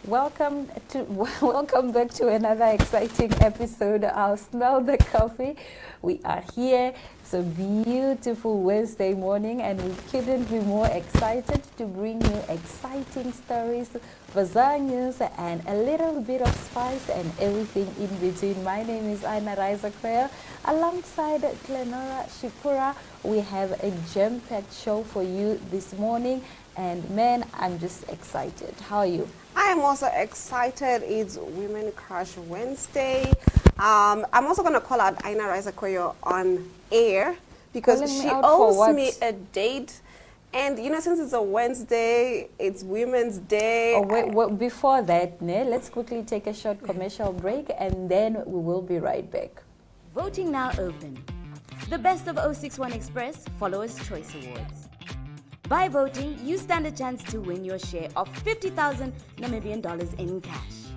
Welcome back to another exciting episode of Smell the Coffee. We are here. It's a beautiful Wednesday morning, and we couldn't be more excited to bring you exciting stories, bazaar news, and a little bit of spice and everything in between. My name is Aina Raiza. Alongside Glenora Shipura, we have a gem-packed show for you this morning. And man, I'm just excited. How are you? I am also excited. It's Women Crush Wednesday. I'm also going to call out Aina Raiza on air because she owes me a date. And you know, since it's a Wednesday, it's Women's Day. Oh, wait, before that, let's quickly take a short commercial break and then we will be right back. Voting now open. The Best of 061 Express Followers' Choice Awards. By voting, you stand a chance to win your share of 50,000 Namibian dollars in cash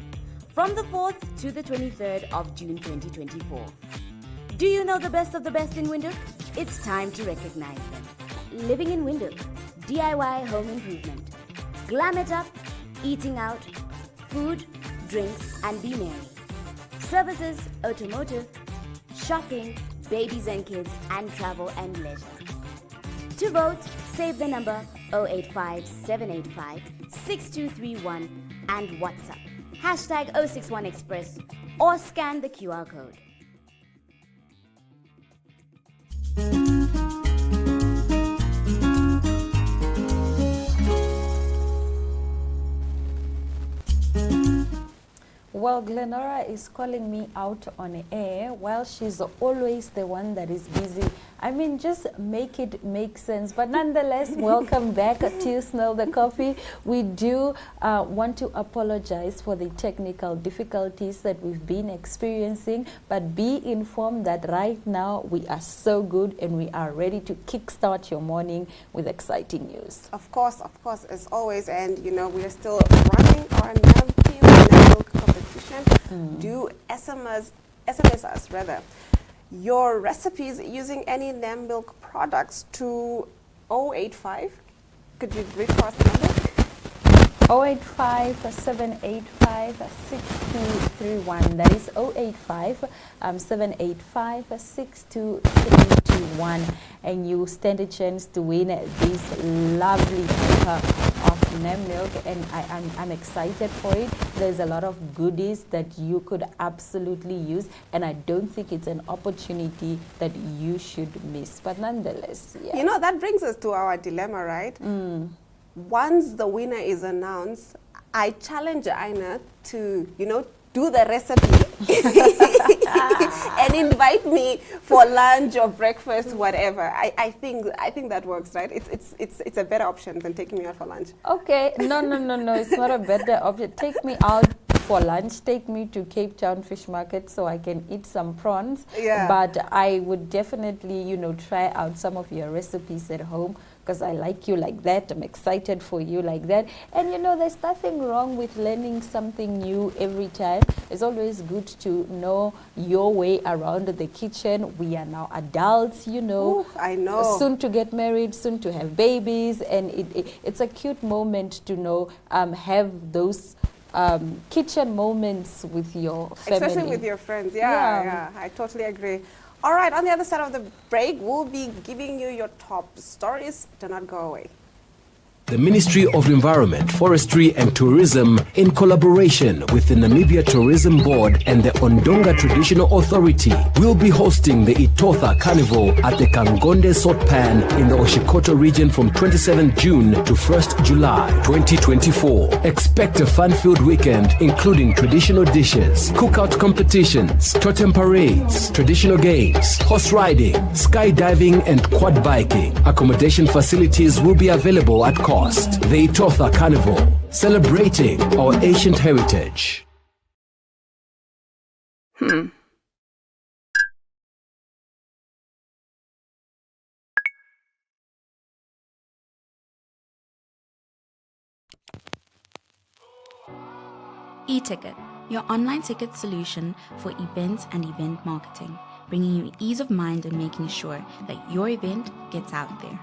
from the 4th to the 23rd of June 2024. Do you know the best of the best in Windhoek? It's time to recognize them. Living in Windhoek, DIY home improvement, glam it up, eating out, food, drinks, and be merry. Services, automotive, shopping, babies and kids, and travel and leisure. To vote, save the number 085 785 6231 and WhatsApp hashtag 061 Express or scan the QR code. Well, Glenora is calling me out on air while she's always the one that is busy. I mean, just make it make sense. But nonetheless, welcome back to Smell the Coffee. We do want to apologize for the technical difficulties that we've been experiencing, but be informed that right now we are so good and we are ready to kickstart your morning with exciting news. Of course, as always. And you know, we are still running our milk competition. Do SMS us rather your recipes using any Nam Milk products to 085. Could you read for us the number? 085 785 6231. That is 085 785 62321. And you stand a chance to win this lovely paper of Nam Milk, and I'm excited for it. There's a lot of goodies that you could absolutely use, and I don't think it's an opportunity that you should miss. But nonetheless, yeah. You know, that brings us to our dilemma, right? Once the winner is announced, I challenge Aina to, you know, do the recipe and invite me for lunch or breakfast, whatever. I think that works, right? It's a better option than taking me out for lunch. Okay, no, it's not a better option. Take me out for lunch. Take me to Cape Town Fish Market so I can eat some prawns. Yeah. But I would definitely, you know, try out some of your recipes at home, because I like you like that. I'm excited for you like that. And you know, there's nothing wrong with learning something new every time. It's always good to know your way around the kitchen. We are now adults, you know. Ooh, I know. Soon to get married, soon to have babies. And it's a cute moment to know, have those kitchen moments with your family. Especially with your friends. Yeah, I totally agree. All right, on the other side of the break, we'll be giving you your top stories. Do not go away. The Ministry of Environment, Forestry and Tourism, in collaboration with the Namibia Tourism Board and the Ondonga Traditional Authority, will be hosting the Itotha Carnival at the Kangonde Sotpan in the Oshikoto region from 27th June to 1st July 2024. Expect a fun-filled weekend including traditional dishes, cookout competitions, totem parades, traditional games, horse riding, skydiving and quad biking. Accommodation facilities will be available at cost. The Itotha Carnival, celebrating our ancient heritage. eTicket, your online ticket solution for events and event marketing, bringing you ease of mind and making sure that your event gets out there.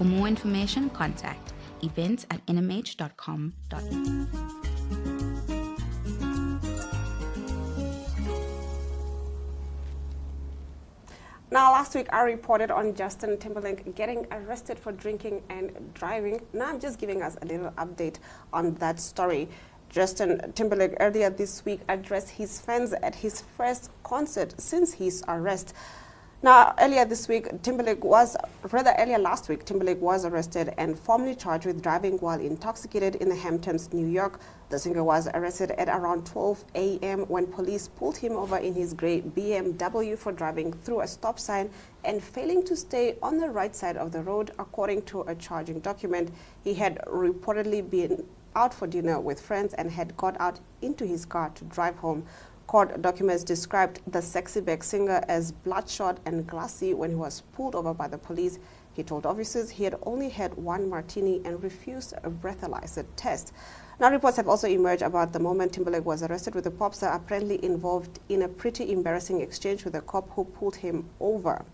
For more information, contact events@nmh.com.za. Now, last week I reported on Justin Timberlake getting arrested for drinking and driving. Now I'm just giving us a little update on that story. Justin Timberlake earlier this week addressed his fans at his first concert since his arrest. Now, earlier last week, Timberlake was arrested and formally charged with driving while intoxicated in the Hamptons, New York. The singer was arrested at around 12 a.m. when police pulled him over in his gray BMW for driving through a stop sign and failing to stay on the right side of the road, according to a charging document. He had reportedly been out for dinner with friends and had got out into his car to drive home. Court documents described the sexy back singer as bloodshot and glassy when he was pulled over by the police. He told officers he had only had one martini and refused a breathalyzer test. Now, reports have also emerged about the moment Timberlake was arrested, with the pop star apparently involved in a pretty embarrassing exchange with a cop who pulled him over.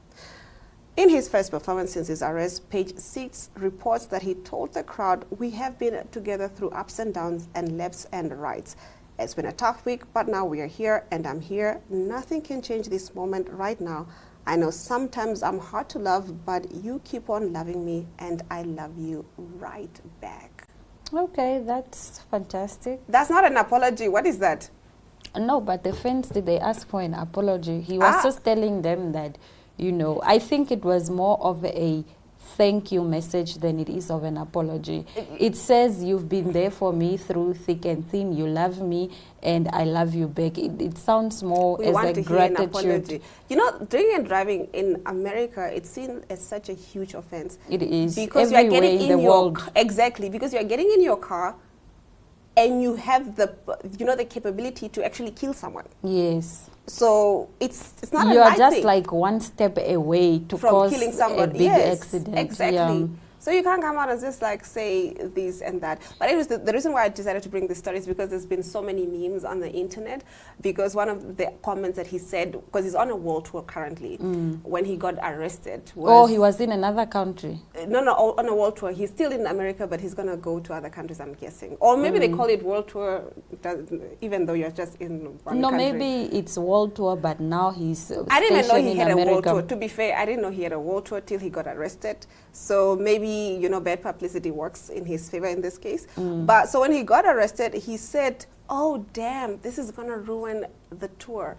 In his first performance since his arrest, Page Six reports that he told the crowd, "We have been together through ups and downs and lefts and rights. It's been a tough week, but now we are here and I'm here. Nothing can change this moment right now. I know sometimes I'm hard to love, but you keep on loving me and I love you right back." Okay, that's fantastic. That's not an apology. What is that? No, but the fans, did they ask for an apology? He was just telling them that, I think it was more of a thank you message than it is of an apology. It says, "You've been there for me through thick and thin. You love me and I love you back." It sounds more We as want a to hear an gratitude. apology. Drinking and driving in America, it's seen as such a huge offense. It is Because you are everywhere getting in the your world. Exactly, because you are getting in your car and you have the capability to actually kill someone. Yes. So it's not You a are light just thing like one step away to from cause killing a somebody. big Yes, accident. exactly. Yeah. So you can't come out and just like say this and that. But it was the reason why I decided to bring this story is because there's been so many memes on the internet. Because one of the comments that he said, because he's on a world tour currently, when he got arrested was... He was in another country. No, on a world tour. He's still in America, but he's going to go to other countries, I'm guessing. Or maybe they call it world tour, even though you're just in one No, country. maybe it's world tour, but now he's I didn't even know stationed he in had a world America. tour. To be fair, I didn't know he had a world tour till he got arrested. So maybe, bad publicity works in his favor in this case. But so when he got arrested, he said, "Oh, damn, this is going to ruin the tour."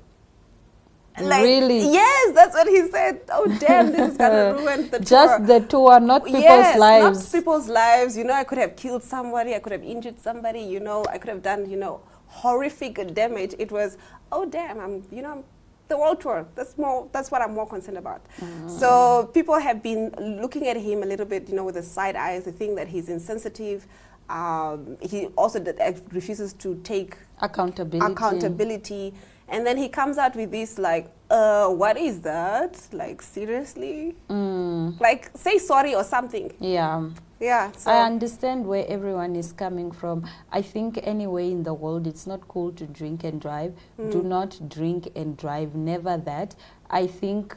Really? Yes, that's what he said. "Oh, damn, this is going to ruin the tour." Just the tour, not people's Yes, lives. not people's lives. I could have killed somebody. I could have injured somebody. I could have done, horrific damage. It was, "Oh, damn, I'm the world tour." That's what I'm more concerned about. So people have been looking at him a little bit, with the side eyes. They think that he's insensitive. He also refuses to take accountability. And then he comes out with this like, what is that? Like, seriously? Like, say sorry or something. Yeah. Yeah. So I understand where everyone is coming from. I think anywhere in the world, it's not cool to drink and drive. Do not drink and drive. Never that. I think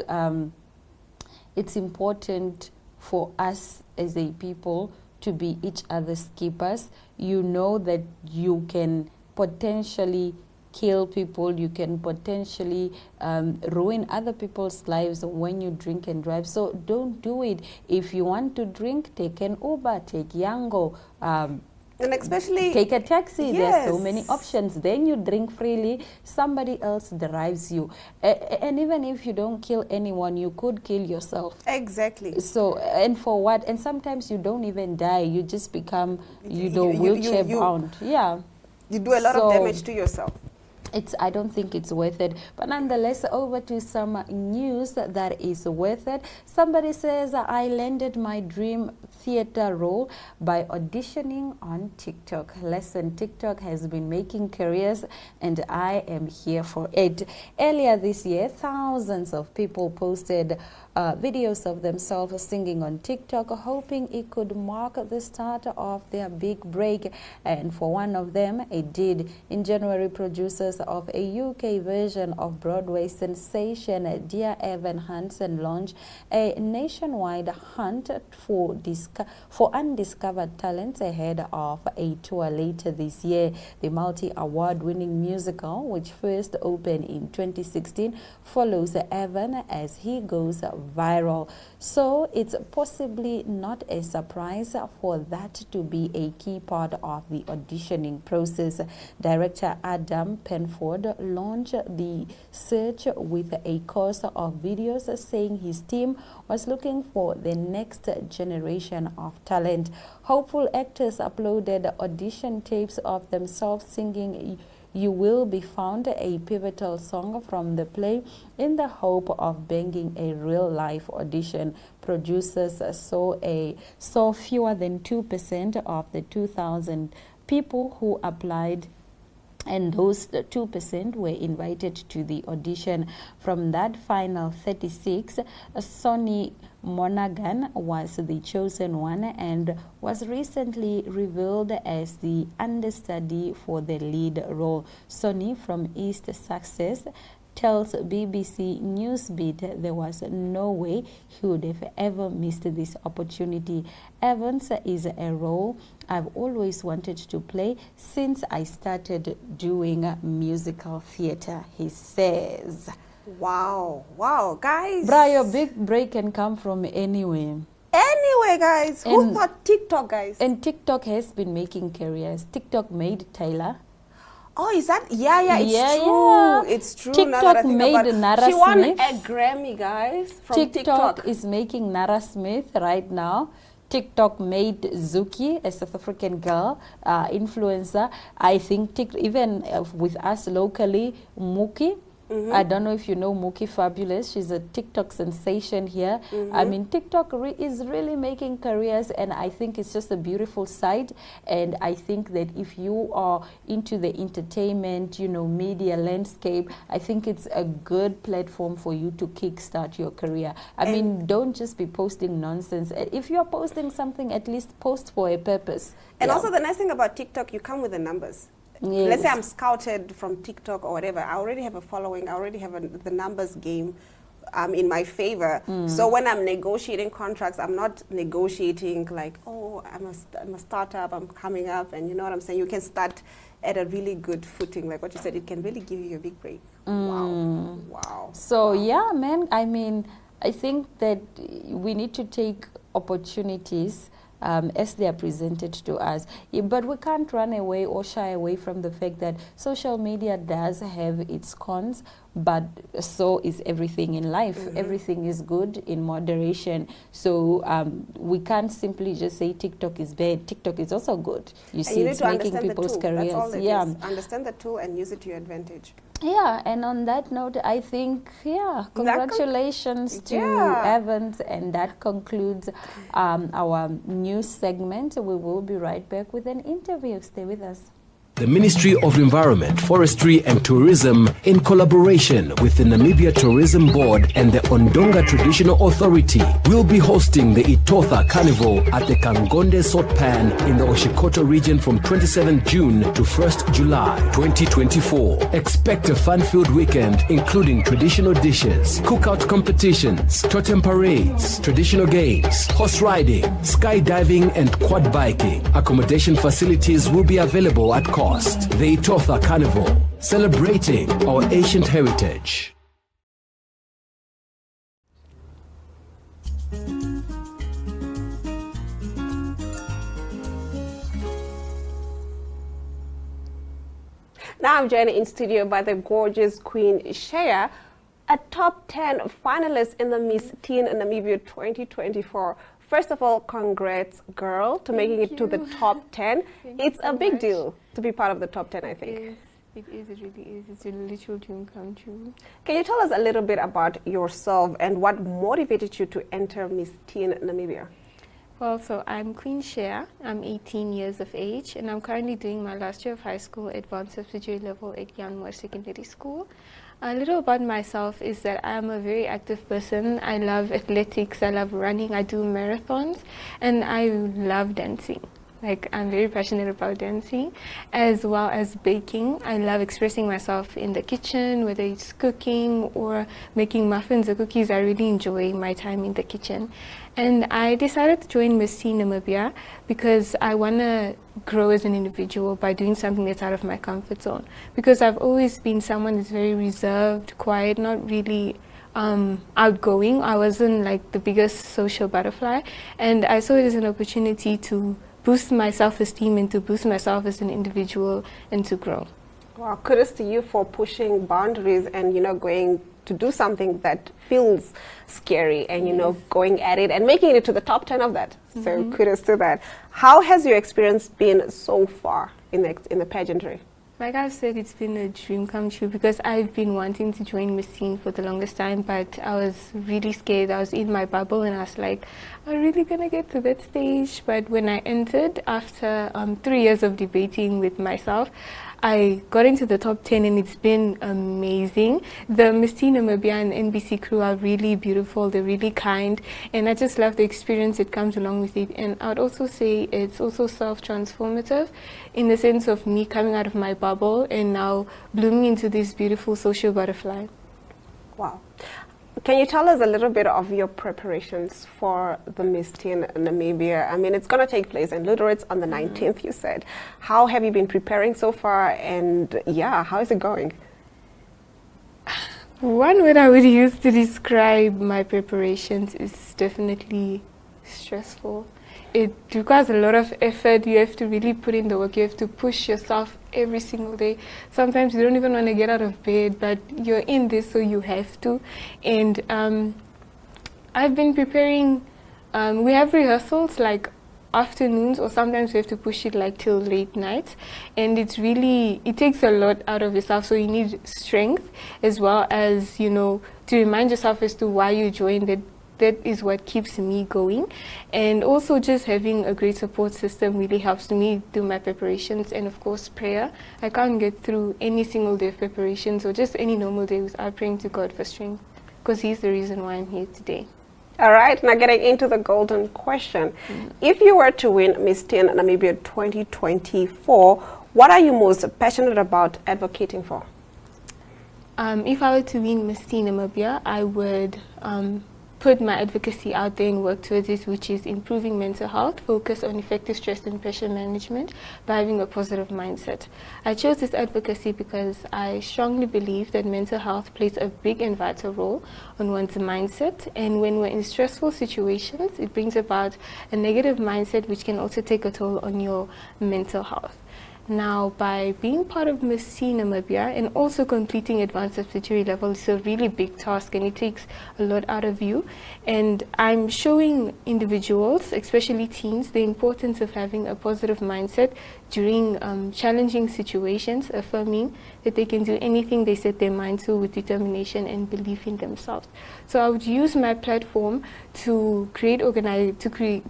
it's important for us as a people to be each other's keepers. You know that you can potentially kill people, you can potentially ruin other people's lives when you drink and drive. So don't do it. If you want to drink, take an Uber, take Yango, and especially take a taxi. There's so Yes. many options. Then you drink freely, somebody else drives you. And even if you don't kill anyone, you could kill yourself. exactly. So, and for what? And sometimes you don't even die. You just become, wheelchair bound. Yeah. You do a lot of So- damage to yourself. I don't think it's worth it. But nonetheless, over to some news that is worth it. Somebody says, "I landed my dream theater role by auditioning on TikTok." Listen, TikTok has been making careers and I am here for it. Earlier this year, thousands of people posted videos of themselves singing on TikTok, hoping it could mark the start of their big break. And for one of them, it did. In January, producers of a UK version of Broadway sensation Dear Evan Hansen launched a nationwide hunt for undiscovered talents ahead of a tour later this year. The multi-award-winning musical, which first opened in 2016, follows Evan as he goes viral. So it's possibly not a surprise for that to be a key part of the auditioning process. Director Adam Penford launched the search with a course of videos saying his team was looking for the next generation of talent. Hopeful actors uploaded audition tapes of themselves singing You Will Be Found, a pivotal song from the play, in the hope of banging a real-life audition. Producers saw fewer than 2% of the 2,000 people who applied, and those 2% were invited to the audition. From that final 36, Sonny Monaghan was the chosen one and was recently revealed as the understudy for the lead role. Sonny from East Sussex tells BBC Newsbeat there was no way he would have ever missed this opportunity. Evans is a role I've always wanted to play since I started doing musical theatre, he says. Wow, wow, guys. Bra, your big break can come from anywhere. Anyway, guys, who thought TikTok, guys? And TikTok has been making careers. TikTok made Taylor. Oh, is that? Yeah, it's true. Yeah. It's true. TikTok now that I think made about it. Nara She won Smith. a Grammy, guys, from TikTok is making Nara Smith right now. TikTok made Zuki, a South African girl, influencer. I think even with us locally, Mookie. I don't know if you know Mookie Fabulous. She's a TikTok sensation here. I mean, TikTok is really making careers, and I think it's just a beautiful sight. And I think that if you are into the entertainment, media landscape, I think it's a good platform for you to kickstart your career. I mean, don't just be posting nonsense. If you're posting something, at least post for a purpose. And also the nice thing about TikTok, you come with the numbers. Yes. Let's say I'm scouted from TikTok or whatever. I already have a following. I already have the numbers game in my favor. So when I'm negotiating contracts, I'm not negotiating like, oh, I'm a startup, I'm coming up, and you know what I'm saying? You can start at a really good footing. Like what you said, it can really give you a big break. Wow. So, yeah, man, I mean, I think that we need to take opportunities as they are presented to us. But we can't run away or shy away from the fact that social media does have its cons, but so is everything in life. Everything is good in moderation. So we can't simply just say TikTok is bad. TikTok is also good. You see, it's making people's careers. That's all it is. Understand the tool and use it to your advantage. Yeah, and on that note, I think, congratulations to Evans, and that concludes our news segment. We will be right back with an interview. Stay with us. The Ministry of Environment, Forestry and Tourism, in collaboration with the Namibia Tourism Board and the Ondonga Traditional Authority, will be hosting the Itotha Carnival at the Kangonde Salt Pan in the Oshikoto region from 27th June to 1st July 2024. Expect a fun-filled weekend including traditional dishes, cookout competitions, totem parades, traditional games, horse riding, skydiving and quad biking. Accommodation facilities will be available at cost. The Itotha Carnival, celebrating our ancient heritage. Now I'm joined in studio by the gorgeous Queen Shea, a top 10 finalist in the Miss Teen Namibia 2024. First of all, congrats, girl, to making it to the top 10. It's a big deal to be part of the top 10, I think. It really is. It's a little dream come true. Can you tell us a little bit about yourself and what motivated you to enter Miss Teen Namibia? Well, so I'm Queen Shea. I'm 18 years of age, and I'm currently doing my last year of high school, advanced subsidiary level at Yanmar Secondary School. A little about myself is that I'm a very active person. I love athletics, I love running, I do marathons, and I love dancing. Like, I'm very passionate about dancing, as well as baking. I love expressing myself in the kitchen, whether it's cooking or making muffins or cookies. I really enjoy my time in the kitchen. And I decided to join Miss Teen Namibia because I want to grow as an individual by doing something that's out of my comfort zone. Because I've always been someone that's very reserved, quiet, not really outgoing. I wasn't like the biggest social butterfly, and I saw it as an opportunity to boost my self-esteem and to boost myself as an individual and to grow. Wow, kudos to you for pushing boundaries and, going to do something that feels scary and, going at it and making it to the top 10 of that. So kudos to that. How has your experience been so far in the pageantry? Like I've said, it's been a dream come true because I've been wanting to join Miss Teen for the longest time, but I was really scared. I was in my bubble and I was like, am I really going to get to that stage? But when I entered, after 3 years of debating with myself, I got into the top 10 and it's been amazing. The Miss Teen Namibia and NBC crew are really beautiful, they're really kind, and I just love the experience that comes along with it. And I would also say it's also self-transformative in the sense of me coming out of my bubble and now blooming into this beautiful social butterfly. Wow. Can you tell us a little bit of your preparations for the Miss Teen Namibia? I mean, it's going to take place in Lüderitz on the 19th, you said. How have you been preparing so far? And how is it going? One word I would use to describe my preparations is definitely stressful. It requires a lot of effort. You have to really put in the work. You have to push yourself every single day. Sometimes you don't even want to get out of bed, but you're in this, so you have to. And I've been preparing. We have rehearsals like afternoons, or sometimes we have to push it like till late nights. And it takes a lot out of yourself. So you need strength as well as, to remind yourself as to why you joined it. That is what keeps me going, and also just having a great support system really helps me do my preparations, and of course prayer. I can't get through any single day of preparations or just any normal day without praying to God for strength, because He's the reason why I'm here today. All right, now getting into the golden question. If you were to win Miss Teen Namibia 2024, what are you most passionate about advocating for? If I were to win Miss Teen Namibia, I would put my advocacy out there and work towards it, which is improving mental health, focus on effective stress and pressure management by having a positive mindset. I chose this advocacy because I strongly believe that mental health plays a big and vital role on one's mindset, and when we're in stressful situations, it brings about a negative mindset which can also take a toll on your mental health. Now, by being part of Miss Teen Namibia and also completing advanced subsidiary level is a really big task, and it takes a lot out of you. And I'm showing individuals, especially teens, the importance of having a positive mindset during challenging situations, affirming that they can do anything they set their mind to with determination and belief in themselves. So I would use my platform to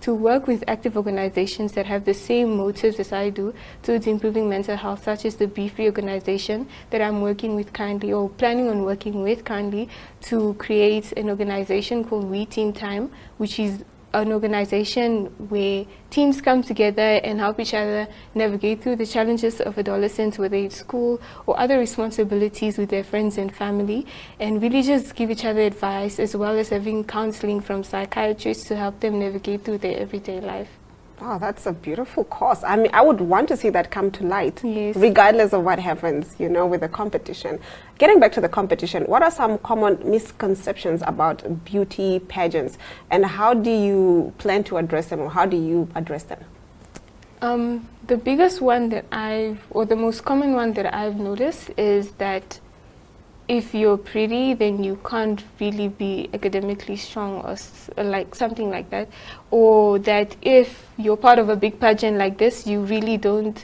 work with active organizations that have the same motives as I do towards improving mental health, such as the Be Free organization that I'm working with currently, or planning on working with currently, to create an organization called We Teen Time, which is an organization where teens come together and help each other navigate through the challenges of adolescence, whether it's school or other responsibilities with their friends and family, and really just give each other advice, as well as having counseling from psychiatrists to help them navigate through their everyday life. Wow, that's a beautiful cause. I mean, I would want to see that come to light, yes, regardless of what happens, with the competition. Getting back to the competition, what are some common misconceptions about beauty pageants, and how do you plan to address them, or how do you address them? The biggest one the most common one that I've noticed is that if you're pretty, then you can't really be academically strong, or like something like that. Or that if you're part of a big pageant like this, you really don't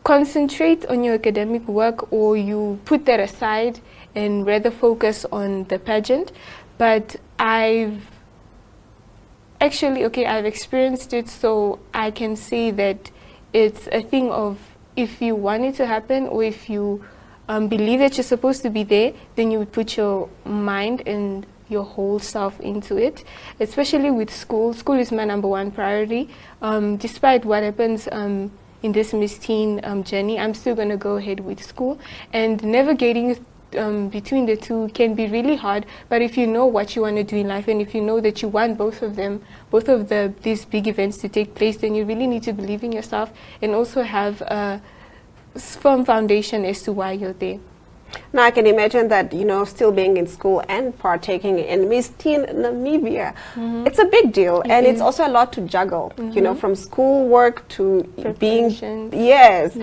concentrate on your academic work, or you put that aside and rather focus on the pageant. But I've experienced it, so I can say that it's a thing of if you want it to happen, or if you believe that you're supposed to be there, then you would put your mind and your whole self into it, especially with school. School is my number one priority. Despite what happens in this Miss Teen journey, I'm still going to go ahead with school. And navigating between the two can be really hard, but if you know what you want to do in life, and if you know that you want both of these big events to take place, then you really need to believe in yourself and also have a firm foundation as to why you're there. Now I can imagine that, still being in school and partaking in Miss Teen Namibia, it's a big deal, and it's also a lot to juggle, from school work to being, yes.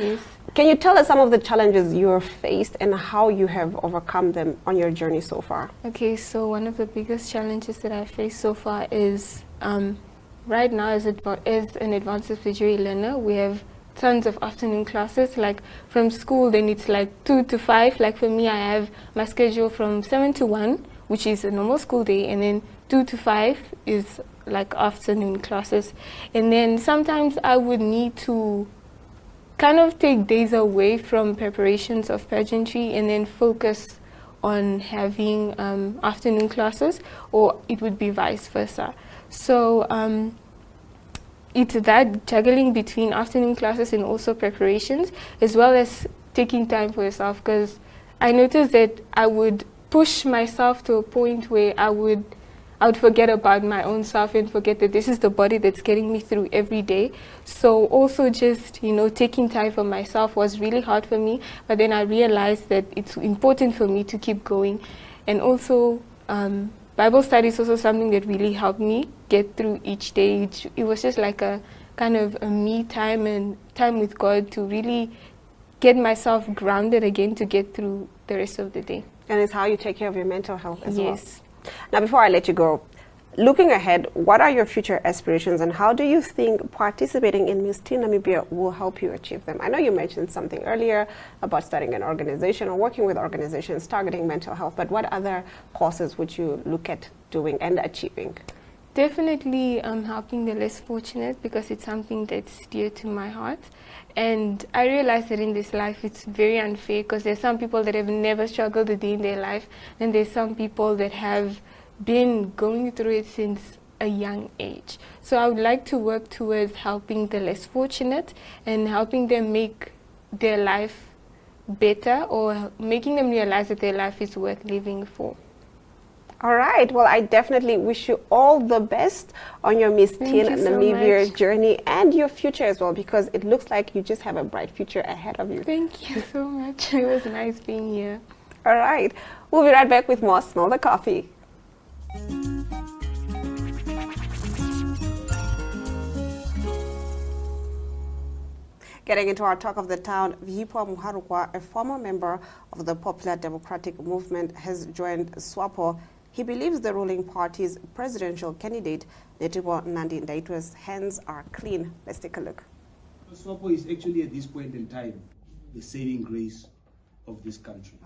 Can you tell us some of the challenges you have faced and how you have overcome them on your journey so far? Okay, so one of the biggest challenges that I faced so far is right now as an advanced surgery learner, we have tons of afternoon classes. Like from school, then it's like 2 to 5. Like for me, I have my schedule from 7 to 1, which is a normal school day, and then 2 to 5 is like afternoon classes. And then sometimes I would need to kind of take days away from preparations of pageantry and then focus on having afternoon classes, or it would be vice versa. So it's that juggling between afternoon classes and also preparations, as well as taking time for yourself, because I noticed that I would push myself to a point where I would forget about my own self and forget that this is the body that's getting me through every day. So also just, taking time for myself was really hard for me, but then I realized that it's important for me to keep going. And also Bible study is also something that really helped me get through each day. It was just like a kind of a me time and time with God to really get myself grounded again to get through the rest of the day. And it's how you take care of your mental health as well. Yes. Now, before I let you go, looking ahead, what are your future aspirations and how do you think participating in Miss Teen Namibia will help you achieve them? I know you mentioned something earlier about starting an organization or working with organizations targeting mental health, but what other causes would you look at doing and achieving? Definitely helping the less fortunate, because it's something that's dear to my heart. And I realize that in this life it's very unfair, because there's some people that have never struggled a day in their life, and there's some people that have been going through it since a young age. So I would like to work towards helping the less fortunate and helping them make their life better, or making them realize that their life is worth living for. All right. Well, I definitely wish you all the best on your Miss Teen Namibia journey and your future as well, because it looks like you just have a bright future ahead of you. Thank you so much. It was nice being here. All right. We'll be right back with more Smell the Coffee. Getting into our talk of the town, Vihipwa Muharukwa, a former member of the Popular Democratic Movement, has joined SWAPO. He believes the ruling party's presidential candidate, Netibo Nandi Ndaitwes' hands are clean. Let's take a look. SWAPO is actually at this point in time the saving grace of this country.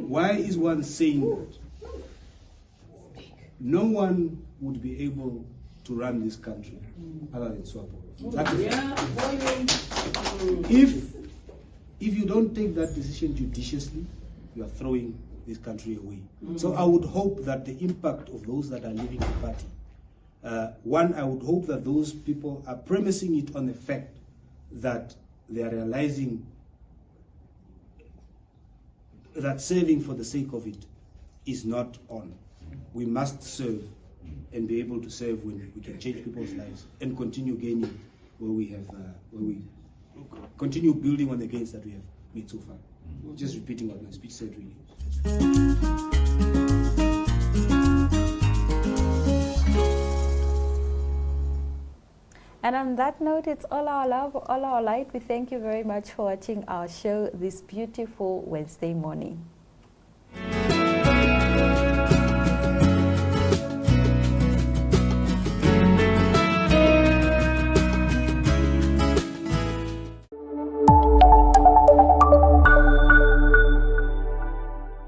Why is one saying that? No one would be able to run this country other than SWAPO. If you don't take that decision judiciously, you are throwing this country away. So I would hope that the impact of those that are leaving the party, I would hope that those people are premising it on the fact that they are realizing that serving for the sake of it is not on. We must serve and be able to serve when we can change people's lives and continue gaining where we continue building on the gains that we have made so far. Just repeating what my speech said, really. And on that note, it's all our love, all our light. We thank you very much for watching our show this beautiful Wednesday morning.